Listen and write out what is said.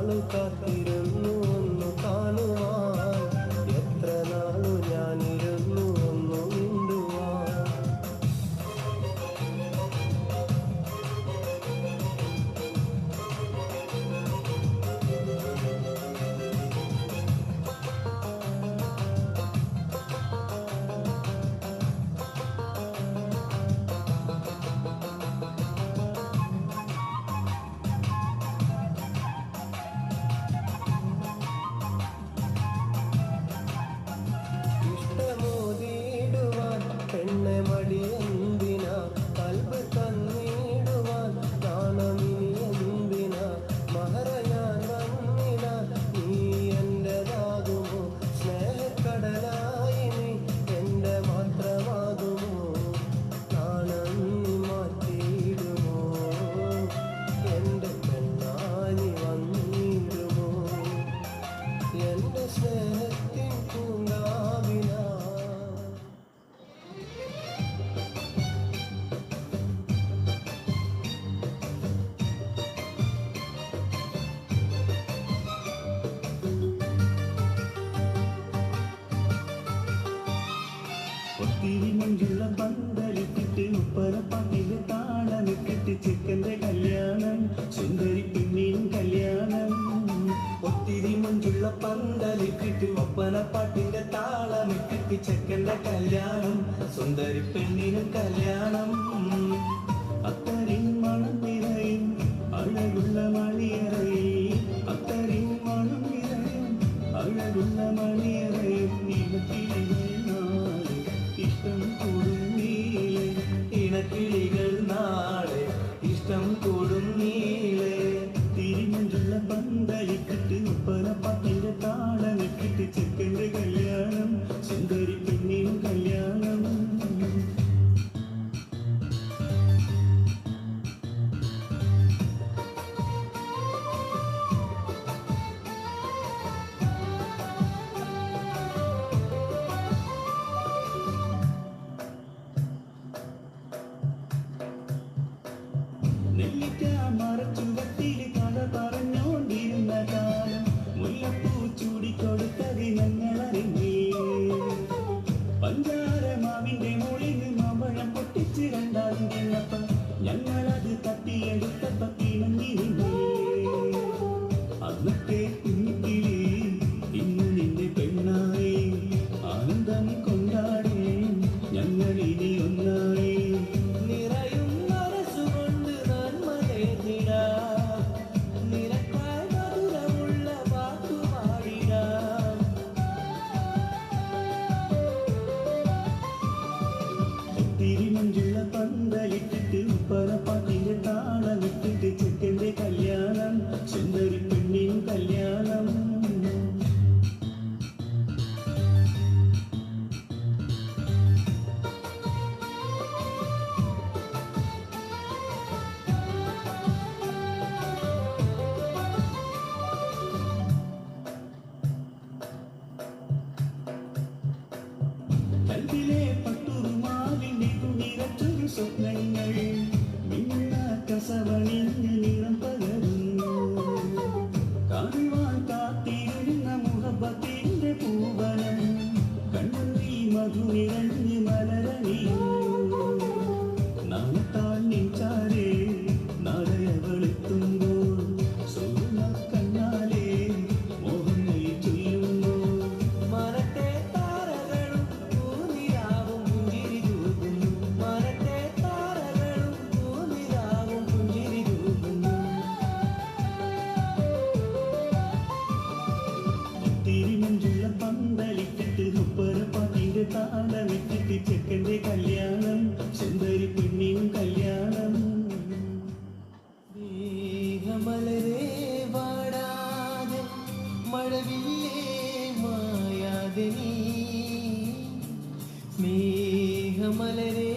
നാളു കാത്തിരുന്നു ഒന്നു കാണുവാൻ, എത്ര നാളു ഞാനിരുന്നു ഒന്നു മിണ്ടുവാൻ. പെണ്ണെ മടിയെന്തിനാ, കൽബ് തന്നിടുവാൻ നാണമിനി എന്തിനാ, മഹറ ഞാൻ വന്നിന നീ എന്റേതാകുമോ, സ്നേഹക്കടലായി നീ എന്റെ മാത്രമാകുമോ, നാണം നീ മാറ്റിയിടുമോ, എന്റെ പെണ്ണാനി വന്നിടുമോ, എന്റെ സ്നേഹത്തിൻ പൂങ്കാവിനാ. ഒത്തിരി മഞ്ചുള്ള പന്തലിട്ടിട്ട് ഉപ്പരപ്പാട്ടിന്റെ താളമിട്ടിട്ട് ചെക്കന്റെ കല്യാണം, സുന്ദരി പെണ്ണിനും കല്യാണം. ഒത്തിരി മഞ്ചുള്ള പന്തലിട്ടിട്ട് ഒപ്പനപ്പാട്ടിന്റെ താളമിട്ടിട്ട് ചെക്കന്റെ കല്യാണം, സുന്ദരി പെണ്ണിനും കല്യാണം. അത്തരിൻ മണം നിറയും അഴകുള്ള മണിയറയിൽ, അത്തരിൻ മണം നിറയും അഴകുള്ള മണിയറയിൽ, ഇഷ്ടം കൂടും നീളെ, ഇണക്കിളികൾ നാളെ ഇഷ്ടം കൂടും നീളെ. തിരിമഞ്ചുള്ള പന്തലിട്ടിട്ട് ഉപ്പനപ്പാട്ടിന്റെ താളമിട്ടിട്ട് ചെക്കന്റെ കല്യാണം, സുന്ദരി പെണ്ണിനും കല്യാണം. നെല്ലിക്ക മറച്ചുവട്ടിൽ കഥ പറഞ്ഞോണ്ടിരുന്ന കാലം, മുല്ലപ്പൂ ചൂടിക്കൊടുത്തത് ഞങ്ങളറിഞ്ഞേ. പഞ്ചാരമാവിന്റെ മുകളിൽ മാമ്പഴം പൊട്ടിച്ച് രണ്ടാലും കിണ്ണപ്പം, ഞങ്ങളത് തട്ടിയെടുത്തപ്പ പിണങ്ങിരുന്നേ. അന്നത്തെ കുഞ്ഞിക്കിളി ഇന്ന് നിന്റെ പെണ്ണായി, ആനന്ദം കൊണ്ടാടി ഞങ്ങളിനി ഒന്നായി. തിരിമഞ്ചുള്ള പന്തലിട്ടിട്ട് ഉപ്പനപ്പാട്ടിന്റെ താളമിട്ടിട്ട് ചെക്കന്റെ കല്യാണം, സുന്ദരി പെണ്ണിനും കല്യാണം. കൽവിലെ പട്ടുറുമാലിന്റെ തുണിരച്ചൊരു സ്വപ്നങ്ങൾ, മിന്ന കസവണിഞ്ഞ നിറം പകരുന്നു. കാണുവാൻ കാത്തിരുന്ന മുഹബത്തിന്റെ പൂവനം, കണ്ണീ മധു നിറഞ്ഞ് മലരണിയുന്നു. നാളത്താൽ നിൻചാരേ നാളെയവളെത്തുമ്പോൾ, സോന കണ്ണാലേ മോഹങ്ങൾ ചൊല്ലുന്നു. മനത്തെ താരകളും പൂനിലാവും പുഞ്ചിരി തൂകുന്നു, മനത്തെ താരകളും പൂനിലാവും പുഞ്ചിരി തൂകുന്നു. തിരിമഞ്ചുള്ള പന്തലിട്ടിട്ട് ഉപ്പരപ്പാട്ടിന്റെ താളമിട്ടിട്ട് ചെക്കന്റെ കല്യാണം, സുന്ദരി പെണ്ണിനും കല്യാണം. മേഘമലരേ വാടാതെ, മഴവില്ലേ മായാതെ നീ, മേഘമലരേ